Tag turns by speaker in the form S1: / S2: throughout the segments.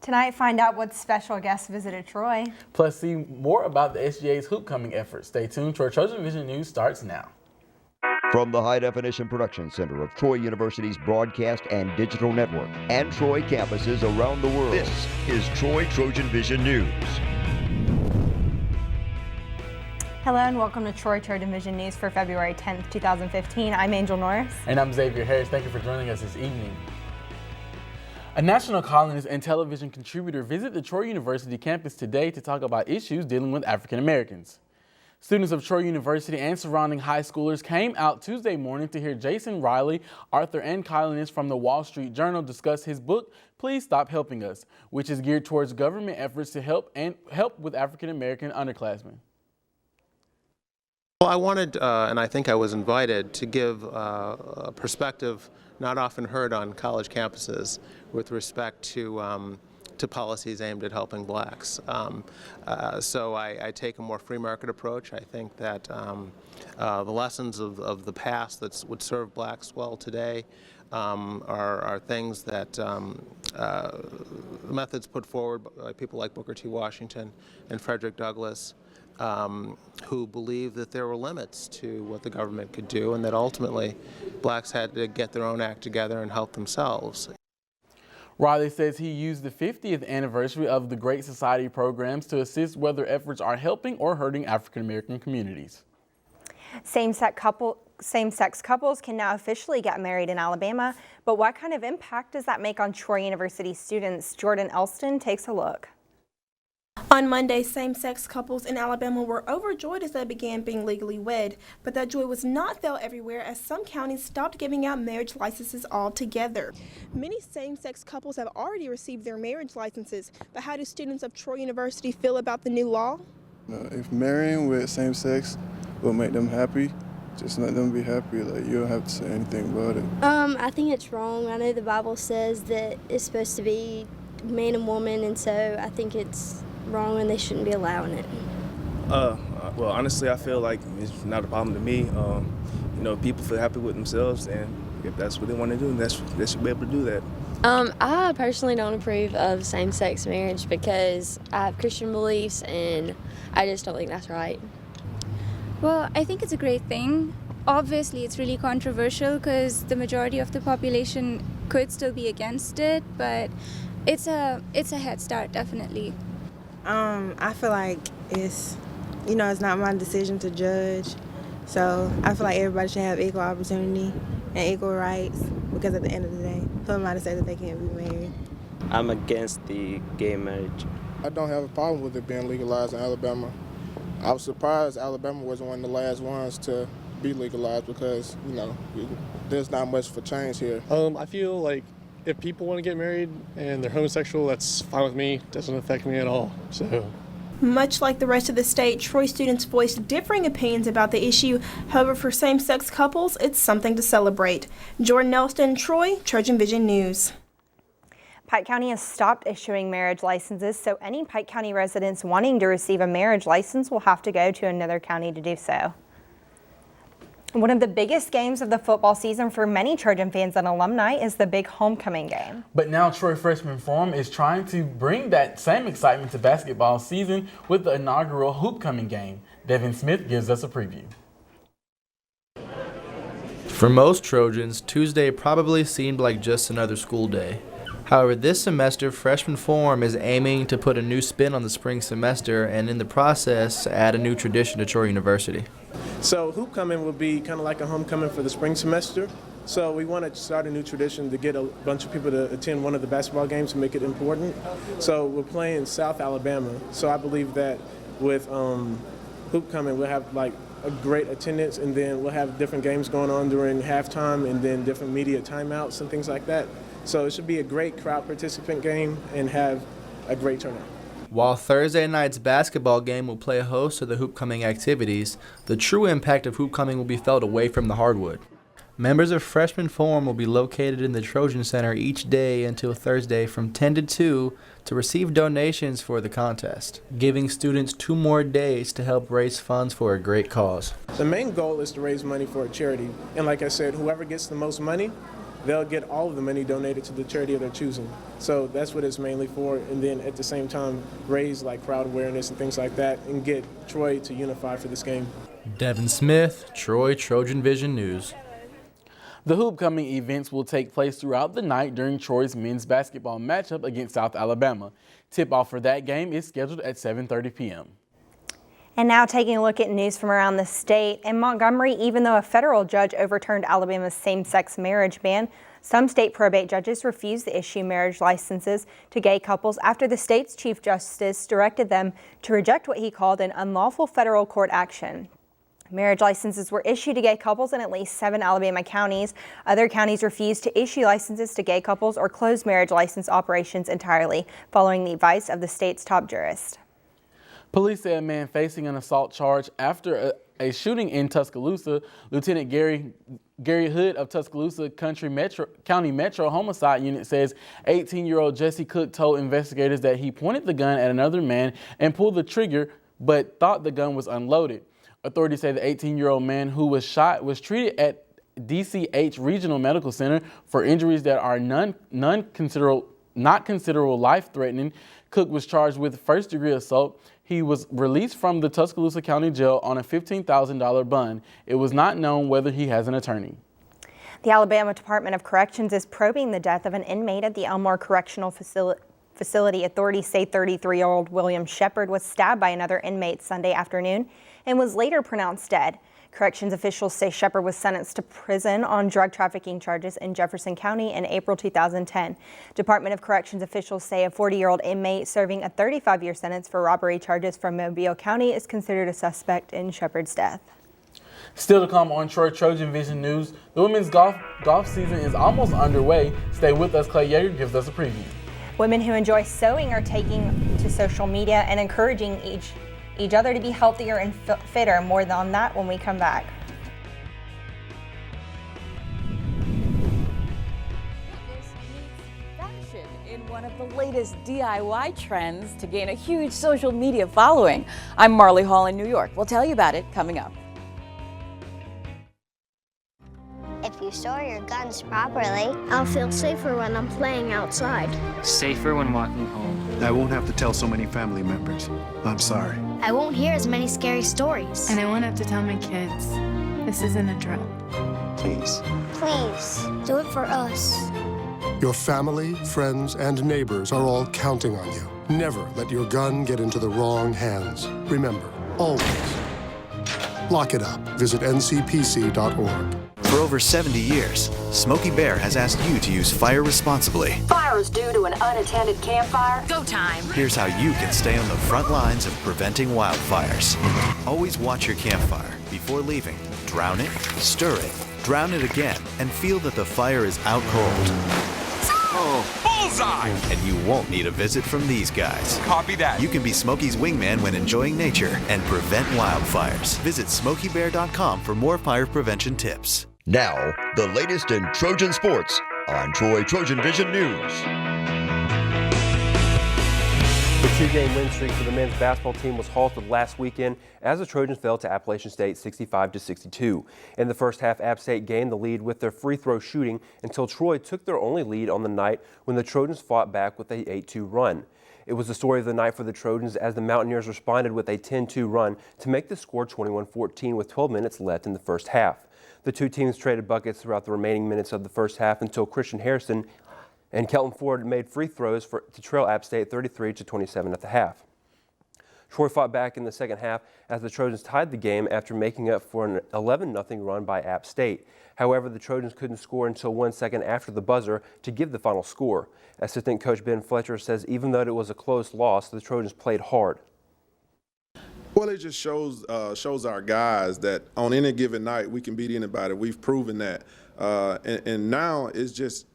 S1: Tonight, find out what special guest visited Troy.
S2: Plus, see more about the SGA's hoopcoming efforts. Stay tuned. Trojan Vision News starts now.
S3: From the High Definition Production Center of Troy University's Broadcast and Digital Network and Troy campuses around the world, this is Troy Trojan Vision News.
S1: Hello and welcome to Troy Trojan Vision News for February 10th, 2015. I'm Angel Norris.
S2: And I'm Xavier Harris. Thank you for joining us this evening. A national columnist and television contributor visit the Troy University campus today to talk about issues dealing with African Americans. Students of Troy University and surrounding high schoolers came out Tuesday morning to hear Jason Riley, author and columnist from the Wall Street Journal, discuss his book, Please Stop Helping Us, which is geared towards government efforts to help with African American underclassmen.
S4: Well, I wanted, and I think I was invited, to give a perspective not often heard on college campuses with respect to policies aimed at helping blacks. So I take a more free market approach. I think that the lessons of the past that would serve blacks well today are things that methods put forward by people like Booker T. Washington and Frederick Douglass, who believed that there were limits to what the government could do and that ultimately blacks had to get their own act together and help themselves.
S2: Riley says he used the 50th anniversary of the Great Society programs to assist whether efforts are helping or hurting African American communities.
S1: Same-sex couples can now officially get married in Alabama, but what kind of impact does that make on Troy University students? Jordan Elston takes a look.
S5: On Monday, same-sex couples in Alabama were overjoyed as they began being legally wed, but that joy was not felt everywhere as some counties stopped giving out marriage licenses altogether. Many same-sex couples have already received their marriage licenses, but how do students of Troy University feel about the new law?
S6: If marrying with same-sex will make them happy, just let them be happy. Like, you don't have to say anything about it.
S7: I think it's wrong. I know the Bible says that it's supposed to be man and woman, and so I think it's wrong and they shouldn't be allowing it.
S8: Well, honestly, I feel like it's not a problem to me. People feel happy with themselves, and if that's what they want to do, they should be able to do that.
S9: I personally don't approve of same-sex marriage because I have Christian beliefs and I just don't think that's right.
S10: Well, I think it's a great thing. Obviously, it's really controversial because the majority of the population could still be against it, but it's a head start, definitely.
S11: I feel like it's not my decision to judge. So I feel like everybody should have equal opportunity and equal rights because at the end of the day, who am I to say that they can't be married?
S12: I'm against the gay marriage.
S6: I don't have a problem with it being legalized in Alabama. I was surprised Alabama wasn't one of the last ones to be legalized because, there's not much for change here.
S13: I feel like if people want to get married and they're homosexual, that's fine with me. Doesn't affect me at all. So,
S5: much like the rest of the state, Troy students voiced differing opinions about the issue. However, for same-sex couples, it's something to celebrate. Jordan Elston, Troy, Trojan Vision News.
S1: Pike County has stopped issuing marriage licenses, so any Pike County residents wanting to receive a marriage license will have to go to another county to do so. One of the biggest games of the football season for many Trojan fans and alumni is the big homecoming game.
S2: But now Troy Freshman Forum is trying to bring that same excitement to basketball season with the inaugural hoopcoming game. Devin Smith gives us a preview.
S14: For most Trojans, Tuesday probably seemed like just another school day. However, this semester, Freshman Forum is aiming to put a new spin on the spring semester and in the process add a new tradition to Troy University.
S15: So hoopcoming will be kind of like a homecoming for the spring semester. So we want to start a new tradition to get a bunch of people to attend one of the basketball games to make it important. So we're playing South Alabama. So I believe that with hoopcoming, we'll have like a great attendance, and then we'll have different games going on during halftime and then different media timeouts and things like that. So it should be a great crowd participant game and have a great turnout.
S14: While Thursday night's basketball game will play host to the hoopcoming activities, the true impact of hoopcoming will be felt away from the hardwood. Members of Freshman Forum will be located in the Trojan Center each day until Thursday from 10 to 2 to receive donations for the contest, giving students 2 more days to help raise funds for a great cause.
S15: The main goal is to raise money for a charity. And like I said, whoever gets the most money they'll get all of the money donated to the charity of their choosing. So that's what it's mainly for, and then at the same time raise like crowd awareness and things like that and get Troy to unify for this game.
S14: Devin Smith, Troy TrojanVision News.
S2: The Hoopcoming events will take place throughout the night during Troy's men's basketball matchup against South Alabama. Tip-off for that game is scheduled at 7:30 p.m.
S1: And now taking a look at news from around the state. In Montgomery, even though a federal judge overturned Alabama's same-sex marriage ban, some state probate judges refused to issue marriage licenses to gay couples after the state's chief justice directed them to reject what he called an unlawful federal court action. Marriage licenses were issued to gay couples in at least 7 Alabama counties. Other counties refused to issue licenses to gay couples or close marriage license operations entirely, following the advice of the state's top jurist.
S2: Police say a man facing an assault charge after a shooting in Tuscaloosa. Lieutenant Gary Hood of Tuscaloosa County Metro Homicide Unit says 18-year-old Jesse Cook told investigators that he pointed the gun at another man and pulled the trigger, but thought the gun was unloaded. Authorities say the 18-year-old man who was shot was treated at DCH Regional Medical Center for injuries that are not considerable life-threatening. Cook was charged with first-degree assault. He was released from the Tuscaloosa County Jail on a $15,000 bond. It was not known whether he has an attorney.
S1: The Alabama Department of Corrections is probing the death of an inmate at the Elmore Correctional Facility. Authorities say 33-year-old William Shepard was stabbed by another inmate Sunday afternoon and was later pronounced dead. Corrections officials say Shepard was sentenced to prison on drug trafficking charges in Jefferson County in April 2010. Department of Corrections officials say a 40-year-old inmate serving a 35-year sentence for robbery charges from Mobile County is considered a suspect in Shepard's death.
S2: Still to come on Troy TrojanVision News, the women's golf season is almost underway. Stay with us. Clay Yeager gives us a preview.
S1: Women who enjoy sewing are taking to social media and encouraging each other to be healthier and fitter. More on that when we come back.
S16: Fashion in one of the latest DIY trends to gain a huge social media following. I'm Marley Hall in New York. We'll tell you about it coming up.
S17: If you store your guns properly, I'll feel safer when I'm playing outside.
S18: Safer when walking home.
S19: I won't have to tell so many family members. I'm sorry.
S17: I won't hear as many scary stories.
S20: And I won't have to tell my kids. This isn't a drill.
S19: Please.
S17: Please, do it for us.
S21: Your family, friends, and neighbors are all counting on you. Never let your gun get into the wrong hands. Remember, always, lock it up. Visit ncpc.org.
S22: For over 70 years, Smokey Bear has asked you to use fire responsibly.
S23: Fire is due to an unattended campfire. Go time.
S22: Here's how you can stay on the front lines of preventing wildfires. Always watch your campfire before leaving. Drown it, stir it, drown it again, and feel that the fire is out cold.
S24: Oh, bullseye!
S22: And you won't need a visit from these guys.
S24: Copy that.
S22: You can be Smokey's wingman when enjoying nature and prevent wildfires. Visit SmokeyBear.com for more fire prevention tips.
S3: Now, the latest in Trojan sports on Troy TrojanVision News.
S25: The 2-game win streak for the men's basketball team was halted last weekend as the Trojans fell to Appalachian State 65-62. In the first half, App State gained the lead with their free throw shooting until Troy took their only lead on the night when the Trojans fought back with a 8-2 run. It was the story of the night for the Trojans as the Mountaineers responded with a 10-2 run to make the score 21-14 with 12 minutes left in the first half. The two teams traded buckets throughout the remaining minutes of the first half until Christian Harrison and Kelton Ford made free throws to trail App State 33-27 at the half. Troy fought back in the second half as the Trojans tied the game after making up for an 11-0 run by App State. However, the Trojans couldn't score until 1 second after the buzzer to give the final score. Assistant coach Ben Fletcher says even though it was a close loss, the Trojans played hard.
S26: Well, it just shows our guys that on any given night we can beat anybody. We've proven that, and now it's just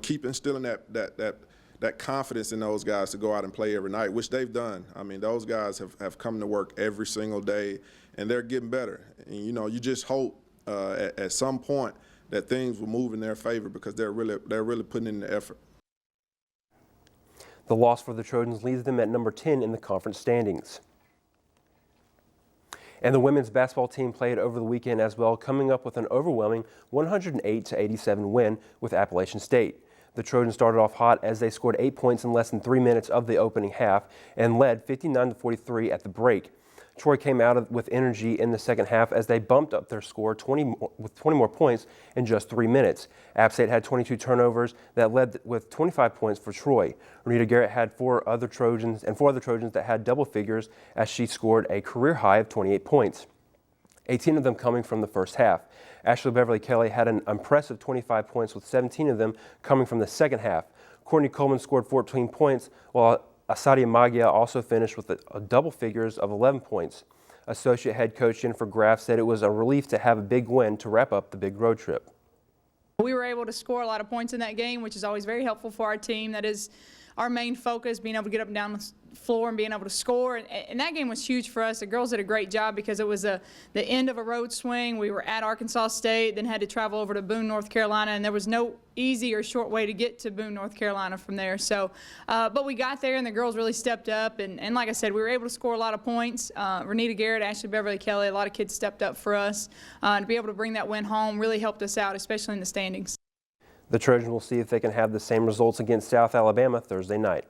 S26: keep instilling that confidence in those guys to go out and play every night, which they've done. I mean, those guys have come to work every single day, and they're getting better. And you just hope at some point that things will move in their favor because they're really putting in the effort.
S25: The loss for the Trojans leaves them at number 10 in the conference standings. And the women's basketball team played over the weekend as well, coming up with an overwhelming 108-87 win with Appalachian State. The Trojans started off hot as they scored 8 points in less than 3 minutes of the opening half and led 59-43 at the break. Troy came out with energy in the second half as they bumped up their score with 20 more points in just 3 minutes. App State had 22 turnovers that led with 25 points for Troy. Renita Garrett had four other Trojans that had double figures as she scored a career high of 28 points. 18 of them coming from the first half. Ashley Beverly Kelly had an impressive 25 points with 17 of them coming from the second half. Courtney Coleman scored 14 points while Asadia Magia also finished with a double figures of 11 points. Associate head coach Jennifer Graff said it was a relief to have a big win to wrap up the big road trip.
S4: We were able to score a lot of points in that game, which is always very helpful for our team. That is our main focus, being able to get up and down the floor and being able to score. And that game was huge for us. The girls did a great job because it was the end of a road swing. We were at Arkansas State, then had to travel over to Boone, North Carolina, and there was no easy or short way to get to Boone, North Carolina from there. So, but we got there, and the girls really stepped up. And like I said, we were able to score a lot of points. Renita Garrett, Ashley Beverly Kelly, a lot of kids stepped up for us. To be able to bring that win home really helped us out, especially in the standings.
S25: The Trojans will see if they can have the same results against South Alabama Thursday night.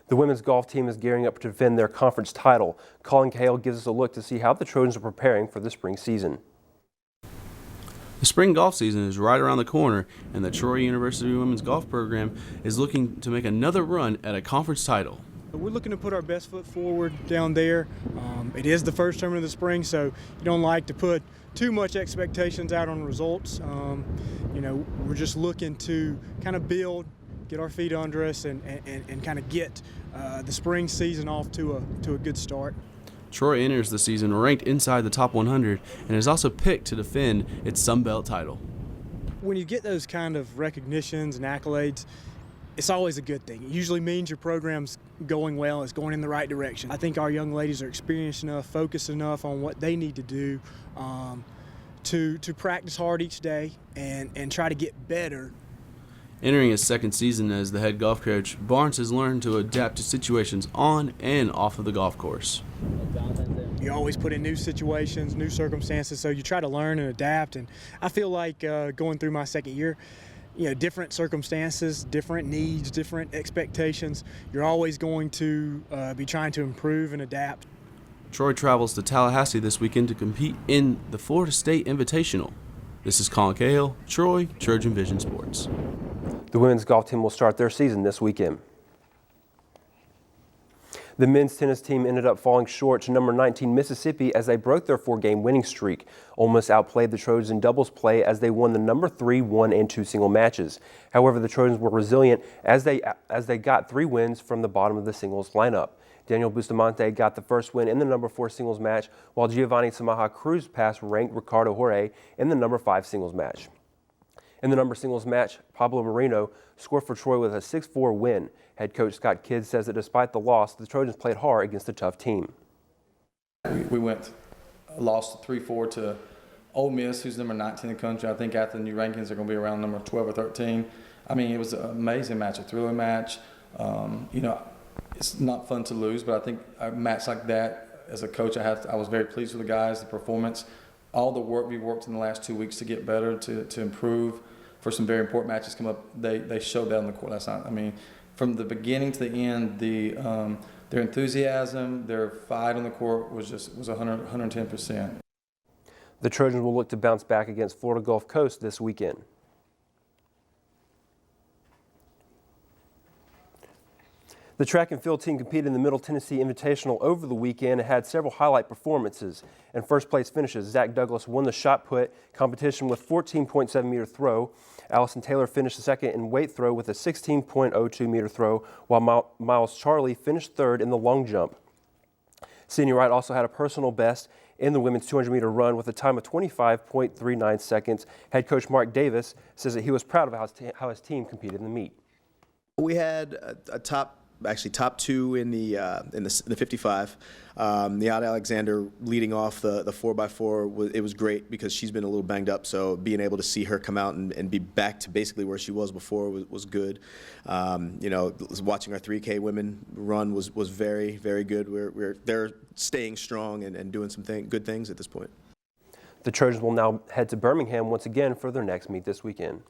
S25: The women's golf team is gearing up to defend their conference title. Colin Cahill gives us a look to see how the Trojans are preparing for the spring season.
S2: The spring golf season is right around the corner, and the Troy University women's golf program is looking to make another run at a conference title.
S7: We're looking to put our best foot forward down there. It is the first tournament of the spring, so you don't like to put too much expectations out on results. We're just looking to kind of build, get our feet under us, and kind of get the spring season off to a good start.
S2: Troy enters the season ranked inside the top 100 and is also picked to defend its Sun Belt title.
S7: When you get those kind of recognitions and accolades, it's always a good thing. It usually means your program's going well, it's going in the right direction. I think our young ladies are experienced enough, focused enough on what they need to do to practice hard each day and try to get better.
S2: Entering his second season as the head golf coach, Barnes has learned to adapt to situations on and off of the golf course.
S7: You always put in new situations, new circumstances, so you try to learn and adapt. And I feel like going through my second year, different circumstances, different needs, different expectations. You're always going to be trying to improve and adapt.
S2: Troy travels to Tallahassee this weekend to compete in the Florida State Invitational. This is Colin Cahill, Troy, TrojanVision Sports.
S25: The women's golf team will start their season this weekend. The men's tennis team ended up falling short to number 19 Mississippi as they broke their 4-game winning streak. Ole Miss outplayed the Trojans in doubles play as they won the number 3 1 and 2 single matches. However, the Trojans were resilient as they got 3 wins from the bottom of the singles lineup. Daniel Bustamante got the first win in the number 4 singles match, while Giovanni Samaha Cruz passed ranked Ricardo Jorge in the number 5 singles match. In the number singles match, Pablo Marino scored for Troy with a 6-4 win. Head coach Scott Kidd says that despite the loss, the Trojans played hard against a tough team.
S8: We lost 3-4 to Ole Miss, who's number 19 in the country. I think after the new rankings, they're going to be around number 12 or 13. I mean, it was an amazing match, a thrilling match. It's not fun to lose, but I think a match like that, as a coach, I was very pleased with the guys, the performance, all the work we worked in the last 2 weeks to get better, to improve for some very important matches come up. They showed that on the court last night. I mean, from the beginning to the end, their enthusiasm, their fight on the court was 110%.
S25: The Trojans will look to bounce back against Florida Gulf Coast this weekend. The track and field team competed in the Middle Tennessee Invitational over the weekend and had several highlight performances. In first place finishes, Zach Douglas won the shot put competition with 14.7 meter throw. Allison Taylor finished second in weight throw with a 16.02 meter throw, while Miles Charlie finished third in the long jump. Sydney Wright also had a personal best in the women's 200 meter run with a time of 25.39 seconds. Head coach Mark Davis says that he was proud of how his team competed in the meet.
S9: We had a top
S6: actually top 2 in the 55. Niata Alexander leading off the 4x4, it was great because she's been a little banged up, so being able to see her come out and be back to basically where she was before was good. You know, watching our 3K women run was very, very good. They're staying strong and doing some good things at this point.
S25: The Trojans will now head to Birmingham once again for their next meet this weekend.